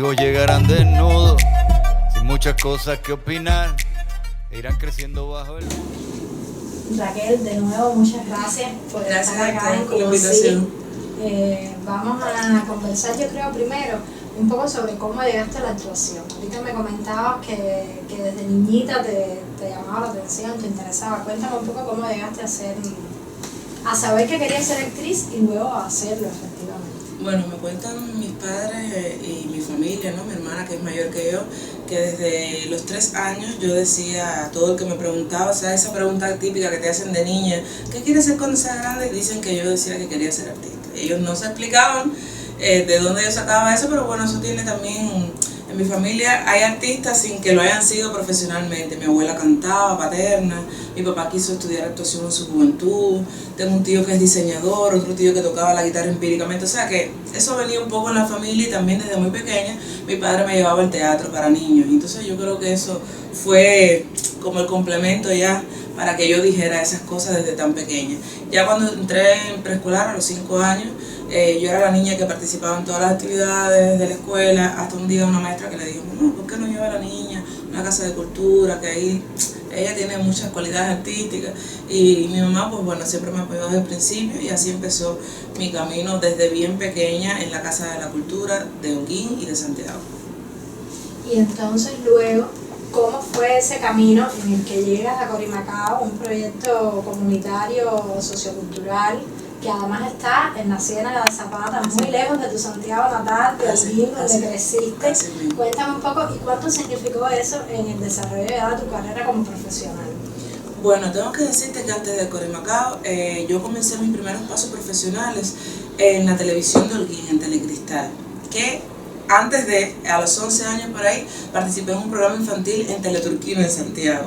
amigos llegarán desnudos, sin muchas cosas que opinar, e irán creciendo bajo el... Raquel, de nuevo, muchas gracias por estar acá en por la invitación. Vamos a conversar, yo creo, primero un poco sobre cómo llegaste a la actuación. Ahorita me comentabas que desde niñita te llamaba la atención, te interesaba. Cuéntame un poco cómo llegaste a saber que querías ser actriz y luego a hacerlo efectivamente. Bueno, me cuentan mis padres y mi familia, ¿no? Mi hermana, que es mayor que yo, que desde los 3 años yo decía a todo el que me preguntaba, o sea, esa pregunta típica que te hacen de niña, ¿qué quieres ser cuando seas grande? Dicen que yo decía que quería ser artista. Ellos no se explicaban de dónde yo sacaba eso, pero bueno, eso tiene también... En mi familia hay artistas sin que lo hayan sido profesionalmente. Mi abuela cantaba, paterna, mi papá quiso estudiar actuación en su juventud, tengo un tío que es diseñador, otro tío que tocaba la guitarra empíricamente, o sea que eso venía un poco en la familia y también desde muy pequeña mi padre me llevaba al teatro para niños. Entonces yo creo que eso fue como el complemento ya para que yo dijera esas cosas desde tan pequeña. Ya cuando entré en preescolar a los 5 años, yo era la niña que participaba en todas las actividades de la escuela, hasta un día una maestra que le dijo, no, ¿por qué no lleva a la niña a una casa de cultura? Que ahí ella tiene muchas cualidades artísticas. Y mi mamá, pues bueno, siempre me apoyó desde el principio y así empezó mi camino desde bien pequeña en la Casa de la Cultura de Holguín y de Santiago. Y entonces luego, ¿cómo fue ese camino en el que llegas a Corimacao, un proyecto comunitario sociocultural que además está en la Ciénaga de Zapata, muy lejos de tu Santiago natal, de Holguín, donde creciste? Cuéntame un poco, ¿y cuánto significó eso en el desarrollo de tu carrera como profesional? Bueno, tengo que decirte que antes de Corimacao, yo comencé mis primeros pasos profesionales en la televisión de Holguín, en Telecristal, que antes de, a los 11 años por ahí, participé en un programa infantil en Teleturquino en Santiago.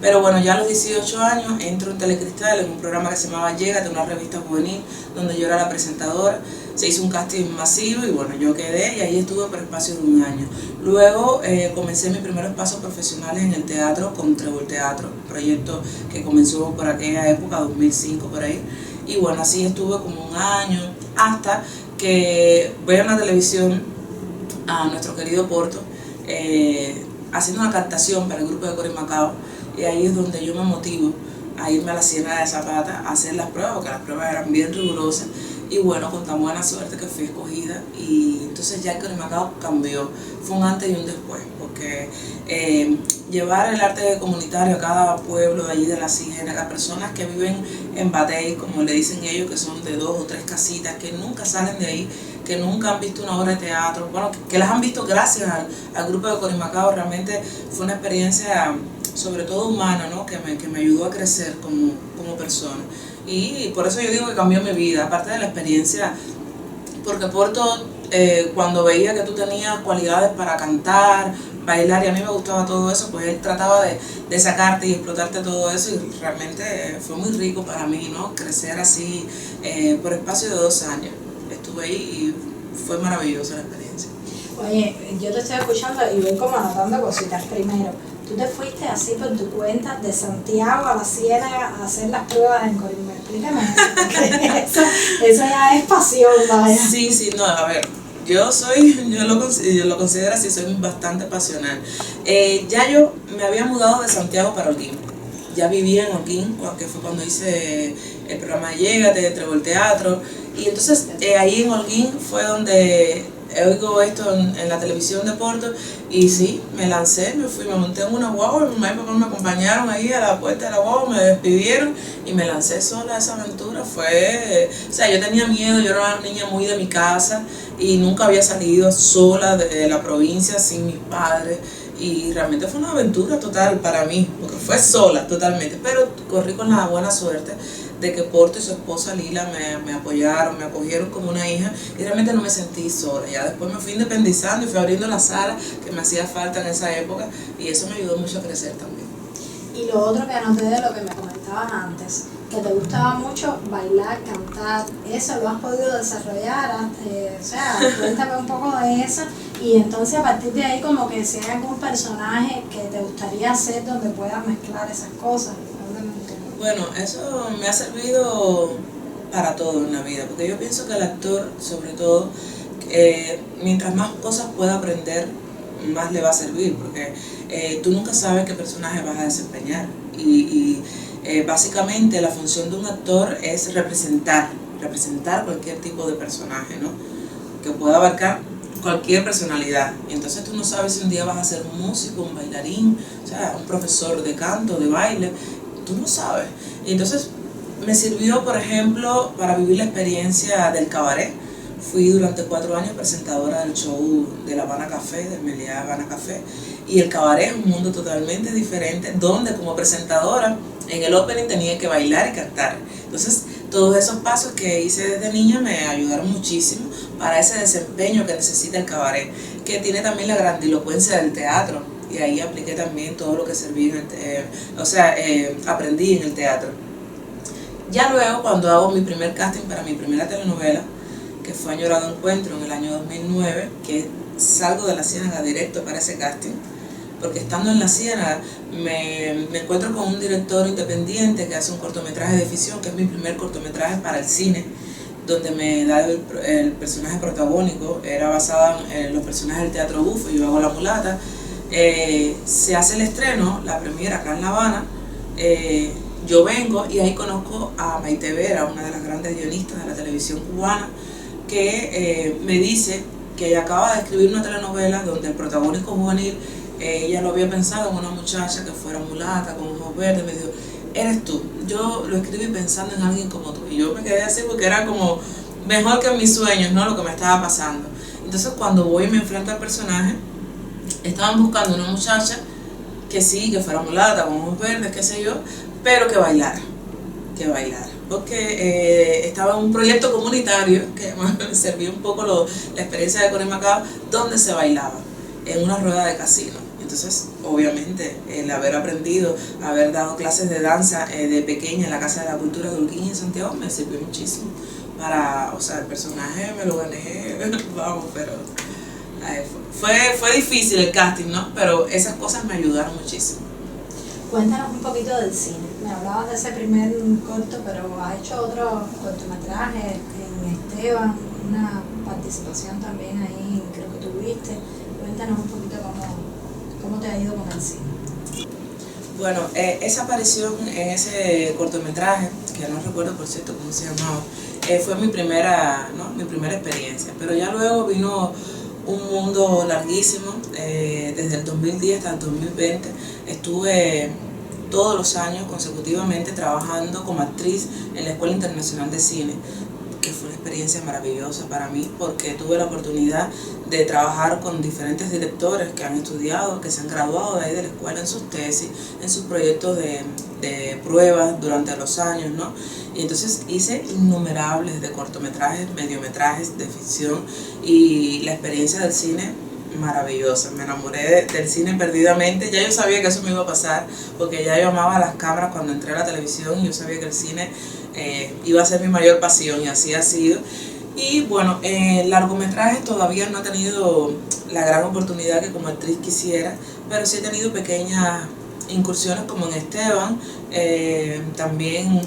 Pero bueno, ya a los 18 años entro en Telecristal en un programa que se llamaba Llégate, una revista juvenil, donde yo era la presentadora. Se hizo un casting masivo y bueno, yo quedé y ahí estuve por espacio de 1 año. Luego comencé mis primeros pasos profesionales en el teatro con Trébol Teatro, un proyecto que comenzó por aquella época, 2005 por ahí. Y bueno, así estuve como 1 año, hasta que veo en la televisión a nuestro querido Porto haciendo una captación para el grupo de Corimacao. Y ahí es donde yo me motivo a irme a la Ciénaga de Zapata a hacer las pruebas, porque las pruebas eran bien rigurosas. Y bueno, con tan buena suerte que fui escogida. Y entonces ya el Corimacao cambió. Fue un antes y un después, porque llevar el arte comunitario a cada pueblo de allí de la Ciénaga, personas que viven en batey, como le dicen ellos, que son de 2 o 3 casitas, que nunca salen de ahí, que nunca han visto una obra de teatro, bueno, que las han visto gracias al grupo de Corimacao. Realmente fue una experiencia sobre todo humana, ¿no? que me ayudó a crecer como persona. Y por eso yo digo que cambió mi vida, aparte de la experiencia, porque Porto, cuando veía que tú tenías cualidades para cantar, bailar, y a mí me gustaba todo eso, pues él trataba de sacarte y explotarte todo eso, y realmente fue muy rico para mí, ¿no? Crecer así por espacio de 2 años. Estuve ahí y fue maravillosa la experiencia. Oye, yo te estoy escuchando y voy como anotando cositas. Primero, tú te fuiste así por tu cuenta de Santiago a la Ciénaga a hacer las pruebas en Corimacao. Explícame eso, eso ya es pasión, vaya. Sí, no, a ver, yo lo considero así, soy bastante pasional. Ya yo me había mudado de Santiago para Holguín. Ya vivía en Holguín, que fue cuando hice el programa de Llégate, de Trébol Teatro. Y entonces ahí en Holguín fue donde oigo esto en la televisión de Porto, y sí, me lancé, me fui, me monté en una guagua, mi mamá y papá me acompañaron ahí a la puerta de la guagua, me despidieron y me lancé sola a esa aventura. O sea, yo tenía miedo, yo era una niña muy de mi casa y nunca había salido sola de la provincia sin mis padres. Y realmente fue una aventura total para mí, porque fue sola totalmente, pero corrí con la buena suerte de que Porto y su esposa Lila me apoyaron, me acogieron como una hija, y realmente no me sentí sola. Ya después me fui independizando y fui abriendo la sala que me hacía falta en esa época, y eso me ayudó mucho a crecer también. Y lo otro que anoté de lo que me comentabas antes, que te gustaba mucho bailar, cantar, ¿eso lo has podido desarrollar? O sea, cuéntame un poco de eso, y entonces a partir de ahí como que si hay algún personaje que te gustaría hacer donde puedas mezclar esas cosas. Bueno, eso me ha servido para todo en la vida, porque yo pienso que el actor, sobre todo, mientras más cosas pueda aprender, más le va a servir, porque tú nunca sabes qué personaje vas a desempeñar. Básicamente la función de un actor es representar cualquier tipo de personaje, ¿no? Que pueda abarcar cualquier personalidad. Y entonces tú no sabes si un día vas a ser un músico, un bailarín, o sea, un profesor de canto, de baile, tú no sabes. Y entonces me sirvió, por ejemplo, para vivir la experiencia del cabaret. Fui durante 4 años presentadora del show de La Habana Café, del Meliá Habana Café, y el cabaret es un mundo totalmente diferente, donde como presentadora en el opening tenía que bailar y cantar. Entonces todos esos pasos que hice desde niña me ayudaron muchísimo para ese desempeño que necesita el cabaret, que tiene también la grandilocuencia del teatro, y ahí apliqué también todo lo que serví aprendí en el teatro. Ya luego, cuando hago mi primer casting para mi primera telenovela, que fue Añorado Encuentro en el año 2009, que salgo de La Ciénaga directo para ese casting, porque estando en La Ciénaga me encuentro con un director independiente que hace un cortometraje de ficción, que es mi primer cortometraje para el cine, donde me da el personaje protagónico, era basado en los personajes del Teatro Bufo, yo hago La Mulata. Se hace el estreno, la premiera acá en La Habana, yo vengo y ahí conozco a Maite Vera, una de las grandes guionistas de la televisión cubana, que me dice que ella acaba de escribir una telenovela donde el protagónico juvenil, ella lo había pensado en una muchacha que fuera mulata, con ojos verdes. Me dijo, eres tú. Yo lo escribí pensando en alguien como tú. Y yo me quedé así porque era como mejor que en mis sueños, ¿no? Lo que me estaba pasando. Entonces cuando voy y me enfrento al personaje, estaban buscando una muchacha que sí, que fuera mulata, con ojos verdes, qué sé yo, pero que bailara. Porque estaba en un proyecto comunitario que me servía un poco la experiencia de Corimacao, donde se bailaba en una rueda de casino. Entonces, obviamente, el haber aprendido, haber dado clases de danza de pequeña en la Casa de la Cultura de Holguín en Santiago me sirvió muchísimo para, o sea, el personaje me lo gané, vamos, pero fue difícil el casting, ¿no? Pero esas cosas me ayudaron muchísimo. Cuéntanos un poquito del cine. Me hablabas de ese primer corto, pero has hecho otros cortometrajes en Esteban, una participación también ahí, creo que tuviste. Cuéntanos un poquito cómo te ha ido con el cine. Bueno, esa aparición en ese cortometraje, que no recuerdo por cierto cómo se llamaba, fue mi primera experiencia. Pero ya luego vino un mundo larguísimo, desde el 2010 hasta el 2020 estuve todos los años consecutivamente trabajando como actriz en la Escuela Internacional de Cine, que fue una experiencia maravillosa para mí porque tuve la oportunidad de trabajar con diferentes directores que han estudiado, que se han graduado de ahí de la escuela en sus tesis, en sus proyectos de pruebas durante los años, ¿no? Y entonces hice innumerables de cortometrajes, mediometrajes, de ficción, y la experiencia del cine maravillosa. Me enamoré del cine perdidamente. Ya yo sabía que eso me iba a pasar porque ya yo amaba las cámaras cuando entré a la televisión y yo sabía que el cine iba a ser mi mayor pasión, y así ha sido. Y bueno, largometrajes todavía no he tenido la gran oportunidad que como actriz quisiera, pero sí he tenido pequeñas incursiones como en Esteban, también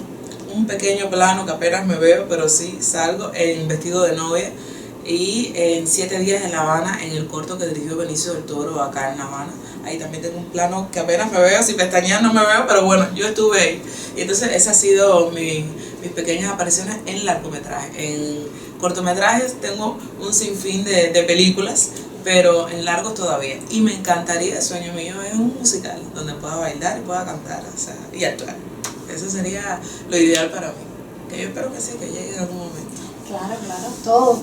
un pequeño plano que apenas me veo, pero sí salgo en Vestido de Novia, y en 7 días en La Habana, en el corto que dirigió Benicio del Toro acá en La Habana. Ahí también tengo un plano que apenas me veo, si pestañeas no me veo, pero bueno, yo estuve ahí. Y entonces esas han sido mis pequeñas apariciones en largometrajes. En cortometrajes tengo un sinfín de películas, pero en largos todavía. Y me encantaría, el sueño mío es un musical donde pueda bailar y pueda cantar, o sea, y actuar. Eso sería lo ideal para mí. Que yo espero que sí, que llegue en algún momento. Claro,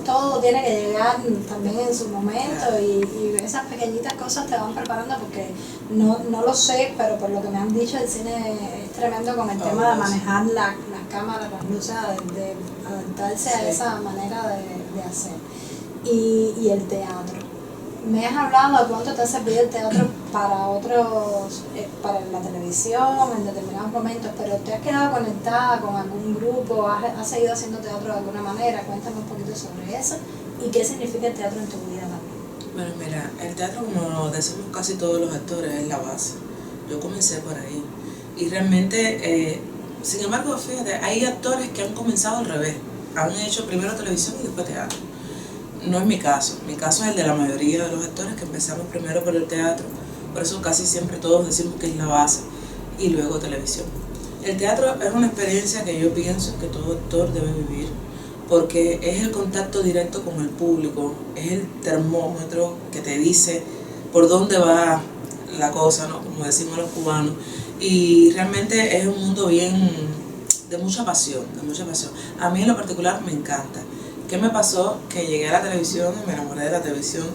todo tiene que llegar también en su momento, claro. Y esas pequeñitas cosas te van preparando porque no lo sé, pero por lo que me han dicho el cine es tremendo con el tema de manejar las cámaras, las luces, de adaptarse a esa manera de hacer. Y el teatro. Me has hablado de cuánto te ha servido el teatro para otros, para la televisión en determinados momentos, pero ¿te has quedado conectada con algún grupo? ¿Has seguido haciendo teatro de alguna manera? Cuéntame un poquito sobre eso y qué significa el teatro en tu vida también. Bueno, mira, el teatro, como decimos casi todos los actores, es la base. Yo comencé por ahí y realmente, sin embargo, fíjate, hay actores que han comenzado al revés, han hecho primero televisión y después teatro. no es mi caso. Mi caso es el de la mayoría de los actores que empezamos primero por el teatro. Por eso casi siempre todos decimos que es la base y luego televisión. El teatro es una experiencia que yo pienso que todo actor debe vivir porque es el contacto directo con el público, es el termómetro que te dice por dónde va la cosa, ¿no? Como decimos los cubanos. Y realmente es un mundo bien de mucha pasión, de mucha pasión. A mí en lo particular me encanta. ¿Qué me pasó? Que llegué a la televisión y me enamoré de la televisión.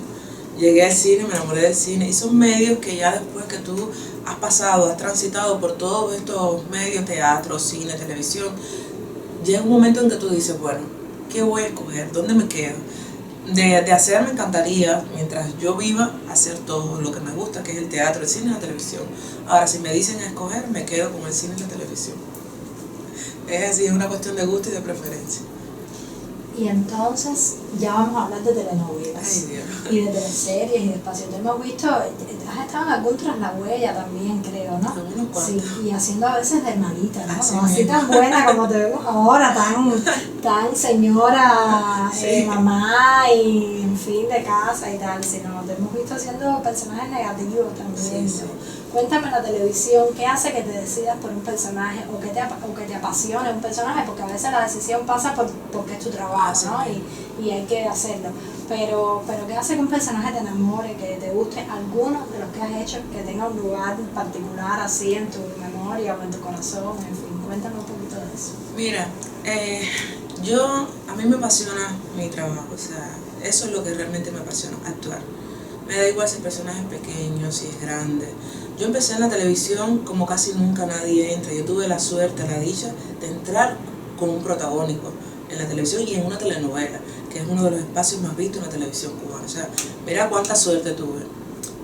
Llegué al cine y me enamoré del cine. Y son medios que ya después que tú has pasado, has transitado por todos estos medios, teatro, cine, televisión, llega un momento en que tú dices, bueno, ¿qué voy a escoger? ¿Dónde me quedo? De hacer me encantaría, mientras yo viva, hacer todo lo que me gusta, que es el teatro, el cine y la televisión. Ahora, si me dicen a escoger, me quedo con el cine y la televisión. Es así, es una cuestión de gusto y de preferencia. Y entonces ya vamos a hablar de telenovelas. Ay, Dios. Y de teleseries y de espacio. Te hemos visto, has estado en algún Tras la Huella también, creo, ¿no? Algunos cuantos. Sí, y haciendo a veces de hermanita, ¿no? Así No así mismo. tan buena como te vemos ahora, tan señora, Sí. mamá y en fin de casa y tal, sino te hemos visto haciendo personajes negativos también. Sí, sí. Cuéntame en la televisión, ¿qué hace que te decidas por un personaje o que te apasione un personaje? Porque a veces la decisión pasa porque es tu trabajo, Así ¿no? mismo. Y hay que hacerlo. Pero ¿qué hace que un personaje te enamore, que te guste alguno de los que has hecho, que tenga un lugar particular así en tu memoria o en tu corazón? En fin, cuéntame un poquito de eso. Mira, a mí me apasiona mi trabajo, o sea, eso es lo que realmente me apasiona, actuar. Me da igual si el personaje es pequeño, si es grande. Yo empecé en la televisión como casi nunca nadie entra. Yo tuve la suerte, la dicha de entrar con un protagónico en la televisión y en una telenovela, que es uno de los espacios más vistos en la televisión cubana. O sea, mira cuánta suerte tuve.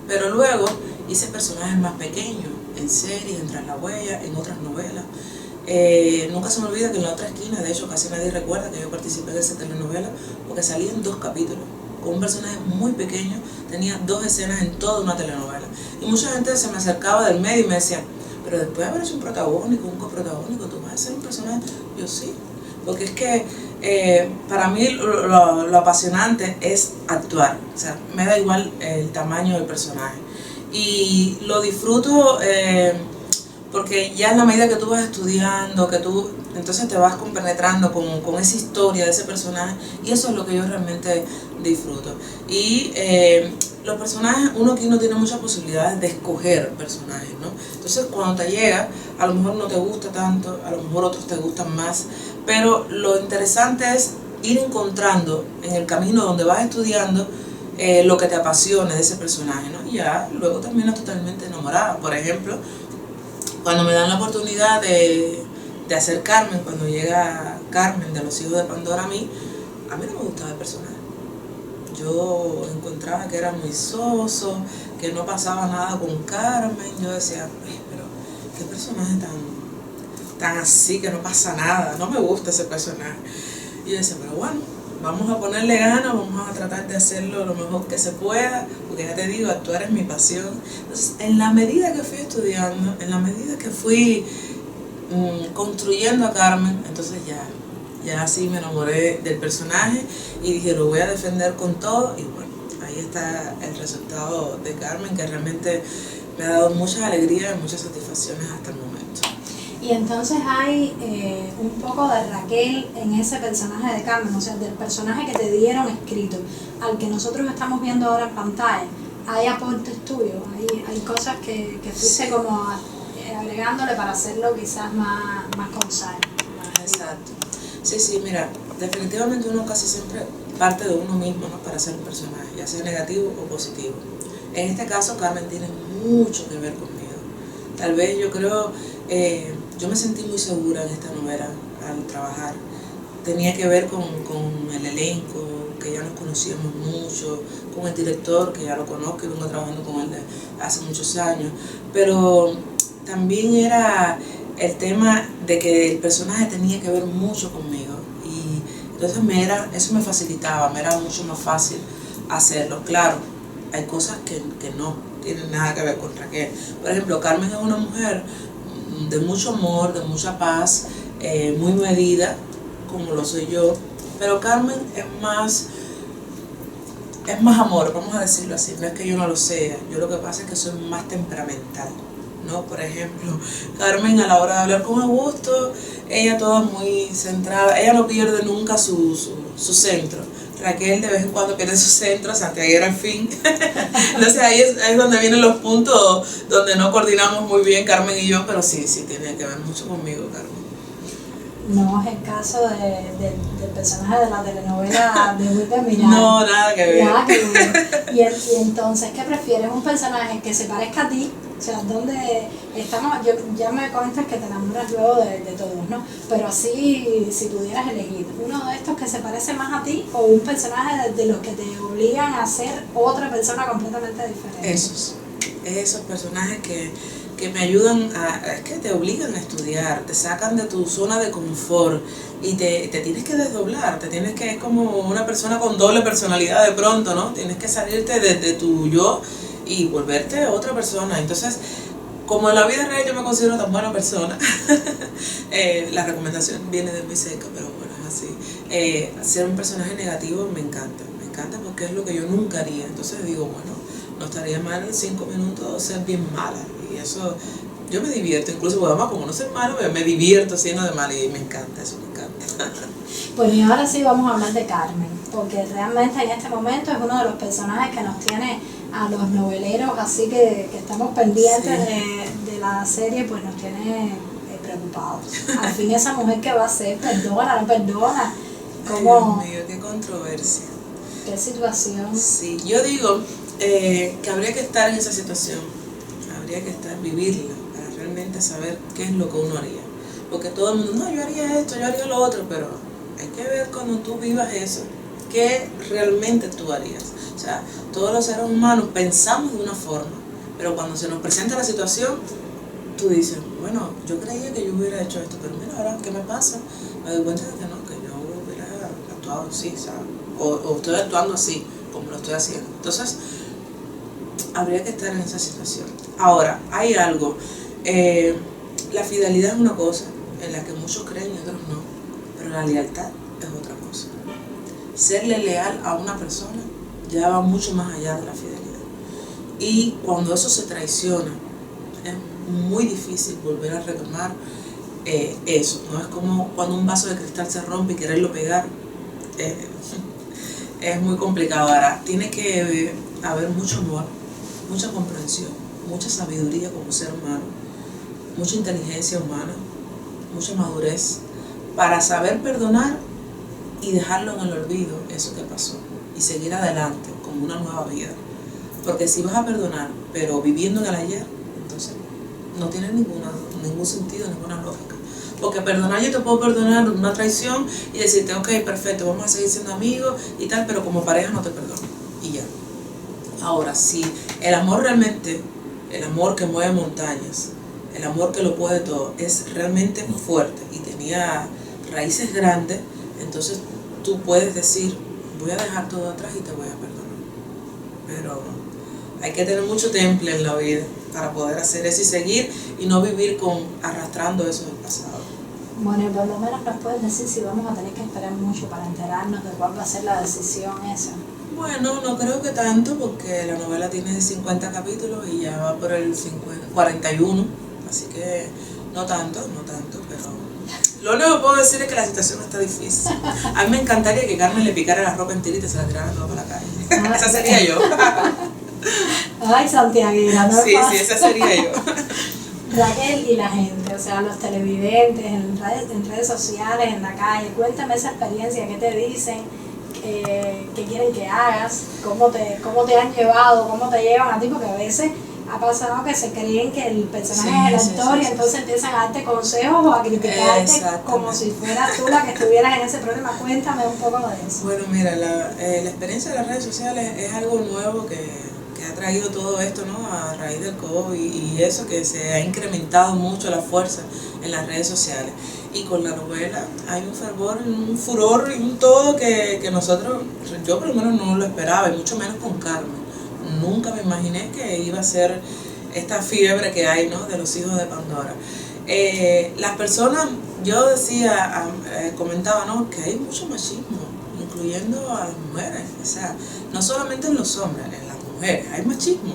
Pero luego hice personajes más pequeños, en series, en Tras la Huella, en otras novelas. Nunca se me olvida que en La Otra Esquina, de hecho casi nadie recuerda que yo participé de esa telenovela, porque salí en 2 capítulos. Con un personaje muy pequeño, tenía 2 escenas en toda una telenovela. Y mucha gente se me acercaba del medio y me decía, pero después de haber hecho un protagónico, un coprotagónico, ¿tú vas a ser un personaje? Yo sí, porque es que para mí lo apasionante es actuar. O sea, me da igual el tamaño del personaje. Y lo disfruto porque ya en la medida que tú vas estudiando, entonces te vas compenetrando con esa historia de ese personaje, y eso es lo que yo realmente disfruto. Y los personajes, uno aquí no tiene muchas posibilidades de escoger personajes, ¿no? Entonces cuando te llega, a lo mejor no te gusta tanto, a lo mejor otros te gustan más, pero lo interesante es ir encontrando en el camino donde vas estudiando lo que te apasione de ese personaje, ¿no? Y ya luego terminas totalmente enamorada. Por ejemplo, cuando me dan la oportunidad de hacer Carmen, cuando llega Carmen de Los Hijos de Pandora a mí no me gustaba el personaje. Yo encontraba que era muy soso, que no pasaba nada con Carmen. Yo decía, pero qué personaje tan así, que no pasa nada, no me gusta ese personaje. Y yo decía, pero bueno, vamos a ponerle ganas, vamos a tratar de hacerlo lo mejor que se pueda, porque ya te digo, actuar es mi pasión. Entonces, en la medida que fui estudiando, en la medida que fui construyendo a Carmen, entonces ya así me enamoré del personaje y dije, lo voy a defender con todo. Y bueno, ahí está el resultado de Carmen, que realmente me ha dado muchas alegrías y muchas satisfacciones hasta el momento. Y entonces hay un poco de Raquel en ese personaje de Carmen, o sea, del personaje que te dieron escrito al que nosotros estamos viendo ahora en pantalla. Hay aportes tuyos, hay cosas que fuiste Sí. como agregándole para hacerlo quizás más causal. Exacto. Sí, mira, definitivamente uno casi siempre parte de uno mismo, ¿no? Para ser un personaje, ya sea negativo o positivo. En este caso, Carmen tiene mucho que ver conmigo. Tal vez yo creo, yo me sentí muy segura en esta novela al trabajar. Tenía que ver con el elenco, que ya nos conocíamos mucho, con el director, que ya lo conozco y vengo trabajando con él hace muchos años. Pero también era el tema de que el personaje tenía que ver mucho conmigo. Y entonces eso me facilitaba, me era mucho más fácil hacerlo. Claro, hay cosas que no tienen nada que ver con Raquel. Por ejemplo, Carmen es una mujer de mucho amor, de mucha paz, muy medida, como lo soy yo, pero Carmen es más es más amor, vamos a decirlo así. No es que yo no lo sea, yo lo que pasa es que soy más temperamental, ¿no? Por ejemplo, Carmen, a la hora de hablar con Augusto, ella toda muy centrada, ella no pierde nunca su centro. Raquel de vez en cuando pierde su centro, Santiago al fin. Entonces ahí es donde vienen los puntos donde no coordinamos muy bien Carmen y yo, pero sí tiene que ver mucho conmigo, Carmen. No es el caso del personaje de la telenovela de Wilber Mirar. No, nada que ver. Nada que ver. Y entonces, ¿qué prefieres? ¿Un personaje que se parezca a ti? O sea, ¿dónde estamos? Ya me comentas que te enamoras luego de todos, ¿no? Pero así, si pudieras elegir, ¿uno de estos que se parece más a ti o un personaje de los que te obligan a ser otra persona completamente diferente? Esos personajes que me ayudan es que te obligan a estudiar, te sacan de tu zona de confort y te tienes que desdoblar, es como una persona con doble personalidad de pronto, ¿no? Tienes que salirte de tu yo y volverte otra persona. Entonces, como en la vida real yo me considero tan buena persona, la recomendación viene de muy cerca, pero bueno, es así. Ser un personaje negativo me encanta porque es lo que yo nunca haría. Entonces digo, bueno, no estaría mal en 5 minutos ser bien mala. Y eso, yo me divierto, incluso además como no soy malo, me divierto siendo de mal y me encanta, eso me encanta. Bueno, y ahora sí vamos a hablar de Carmen, porque realmente en este momento es uno de los personajes que nos tiene a los noveleros, así que estamos pendientes de la serie, pues nos tiene preocupados. Al fin esa mujer que va a ser, perdona, no perdona. ¿Cómo? Ay, Dios mío, qué controversia. ¿Qué situación? Sí, yo digo que habría que estar en esa situación, habría que vivirla, para realmente saber qué es lo que uno haría. Porque todo el mundo, no, yo haría esto, yo haría lo otro, pero hay que ver cuando tú vivas eso, qué realmente tú harías. O sea, todos los seres humanos pensamos de una forma, pero cuando se nos presenta la situación, tú dices, bueno, yo creía que yo hubiera hecho esto, pero mira, ahora, ¿qué me pasa? Me doy cuenta de que no, que yo hubiera actuado así, ¿sabes? O estoy actuando así, como lo estoy haciendo. Entonces, habría que estar en esa situación. Ahora, hay algo, la fidelidad es una cosa en la que muchos creen y otros no, pero la lealtad es otra cosa. Serle leal a una persona ya va mucho más allá de la fidelidad. Y cuando eso se traiciona, es muy difícil volver a retomar eso. No es como cuando un vaso de cristal se rompe y quererlo pegar. Es muy complicado. Ahora, tiene que haber mucho amor, mucha comprensión, mucha sabiduría como ser humano, mucha inteligencia humana, mucha madurez para saber perdonar y dejarlo en el olvido, eso que pasó, y seguir adelante como una nueva vida. Porque si vas a perdonar, pero viviendo en el ayer, entonces no tiene ningún sentido, ninguna lógica. Porque perdonar, yo te puedo perdonar una traición y decirte, ok, perfecto, vamos a seguir siendo amigos y tal, pero como pareja no te perdono. Y ya. Ahora, si el amor realmente, el amor que mueve montañas, el amor que lo puede todo, es realmente fuerte y tenía raíces grandes, entonces tú puedes decir, voy a dejar todo atrás y te voy a perdonar. Pero hay que tener mucho temple en la vida para poder hacer eso y seguir y no vivir arrastrando eso del pasado. Bueno, por lo menos nos puedes decir si vamos a tener que esperar mucho para enterarnos de cuál va a ser la decisión esa. Bueno, no creo que tanto porque la novela tiene 50 capítulos y ya va por el 41, así que no tanto, pero lo único que puedo decir es que la situación está difícil. A mí me encantaría que Carmen le picara la ropa enterita y se la tirara toda para la calle. Esa sería yo. Ay, Santiaguera, no Sí, esa sería yo. Raquel y la gente, o sea, los televidentes, en redes sociales, en la calle, cuéntame esa experiencia, qué te dicen, qué quieren que hagas, cómo te han llevado, cómo te llevan a ti, porque a veces ha pasado que se creen que el personaje es el actor y entonces empiezan a darte consejos o a criticarte como si fueras tú la que estuvieras en ese problema. Cuéntame un poco de eso. Bueno, mira, la experiencia de las redes sociales es algo nuevo que ha traído todo esto, ¿no? A raíz del COVID y eso, que se ha incrementado mucho la fuerza en las redes sociales. Y con la novela hay un fervor, un furor y un todo que nosotros, yo por lo menos no lo esperaba, y mucho menos con Carmen. Nunca me imaginé que iba a ser esta fiebre que hay, ¿no? De los hijos de Pandora. Las personas, yo decía, comentaba, ¿no? Que hay mucho machismo, incluyendo a las mujeres, o sea, no solamente en los hombres, en las mujeres, hay machismo.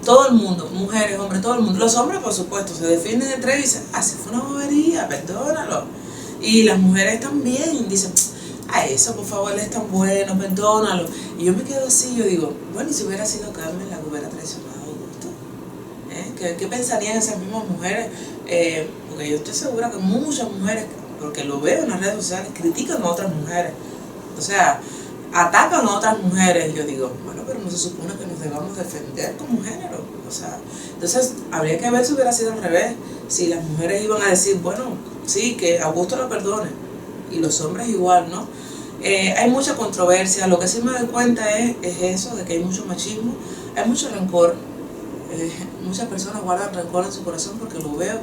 Todo el mundo, mujeres, hombres, todo el mundo. Los hombres, por supuesto, se defienden entre ellos y dicen, así fue una bobería, perdónalo. Y las mujeres también dicen, a eso, por favor, él es tan bueno, perdónalo. Y yo me quedo así, yo digo, bueno, y si hubiera sido Carmen la que hubiera traicionado a Augusto, ¿qué pensarían esas mismas mujeres? Porque yo estoy segura que muchas mujeres, porque lo veo en las redes sociales, critican a otras mujeres, o sea, atacan a otras mujeres. Y yo digo, bueno, pero no se supone que nos debamos defender como género, o sea, entonces habría que ver si hubiera sido al revés, si las mujeres iban a decir, bueno, sí, que Augusto lo perdone, y los hombres igual, ¿no? Hay mucha controversia. Lo que sí me doy cuenta es eso, de que hay mucho machismo, hay mucho rencor. Muchas personas guardan rencor en su corazón porque lo veo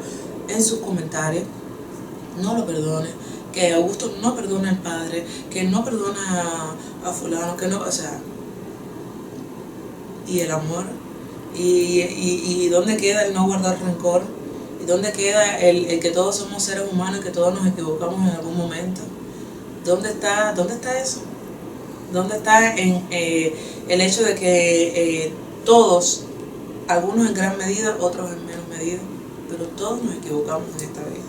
en sus comentarios. No lo perdone, que Augusto no perdona al padre, que no perdona a fulano, que no, o sea, y el amor, y dónde queda el no guardar rencor, y dónde queda el que todos somos seres humanos y que todos nos equivocamos en algún momento. ¿Dónde está eso? ¿Dónde está el hecho de que todos, algunos en gran medida, otros en menos medida, pero todos nos equivocamos en esta vida?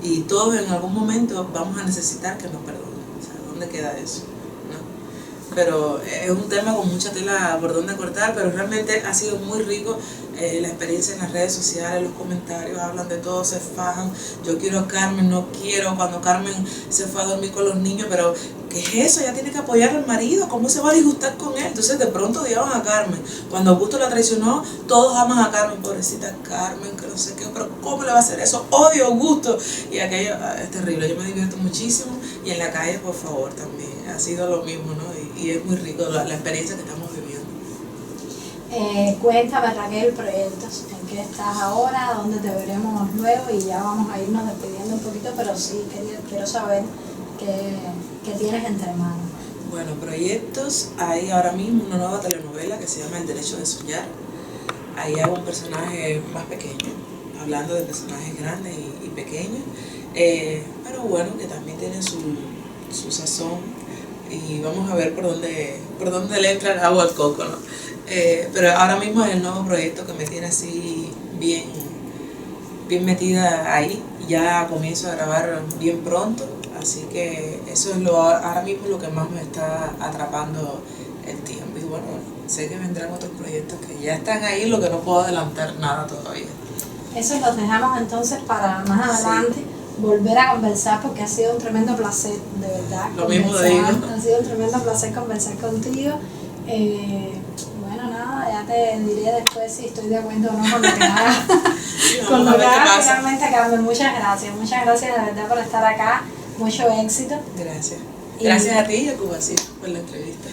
Y todos en algún momento vamos a necesitar que nos perdonen. O sea, ¿dónde queda eso? ¿No? Pero es un tema con mucha tela por donde cortar, pero realmente ha sido muy rico la experiencia en las redes sociales, los comentarios hablan de todo, se fajan, yo quiero a Carmen, no quiero, cuando Carmen se fue a dormir con los niños, pero ¿qué es eso? Ella tiene que apoyar al marido, ¿cómo se va a disgustar con él? Entonces de pronto odiaban a Carmen, cuando Augusto la traicionó, todos aman a Carmen, pobrecita Carmen, que no sé qué, pero ¿cómo le va a hacer eso? Odio a Augusto, y aquello es terrible. Yo me divierto muchísimo, y en la calle, por favor, también ha sido lo mismo, ¿no? Y es muy rico la experiencia que estamos viviendo. Cuéntame, Raquel, proyectos, ¿en qué estás ahora? ¿Dónde te veremos luego? Y ya vamos a irnos despidiendo un poquito, pero sí, quiero saber qué tienes entre manos. Bueno, proyectos, hay ahora mismo una nueva telenovela que se llama El Derecho de Soñar. Ahí hago un personaje más pequeño, hablando de personajes grandes y pequeños, pero bueno, que también tiene su sazón, y vamos a ver por dónde le entra el agua al coco, ¿no? Pero ahora mismo es el nuevo proyecto que me tiene así bien metida ahí. Ya comienzo a grabar bien pronto, así que eso es ahora mismo lo que más me está atrapando el tiempo. Y bueno, sé que vendrán otros proyectos que ya están ahí, lo que no puedo adelantar nada todavía. Eso los dejamos entonces para más adelante. Sí. Volver a conversar, porque ha sido un tremendo placer, de verdad. Lo mismo digo. Ha sido un tremendo placer conversar contigo. Bueno, nada, ya te diré después si estoy de acuerdo o no con lo que haga. Con lo que haga finalmente, Carmen. Muchas gracias de verdad por estar acá. Mucho éxito. Gracias. Gracias a ti y a Cuba, sí, por la entrevista.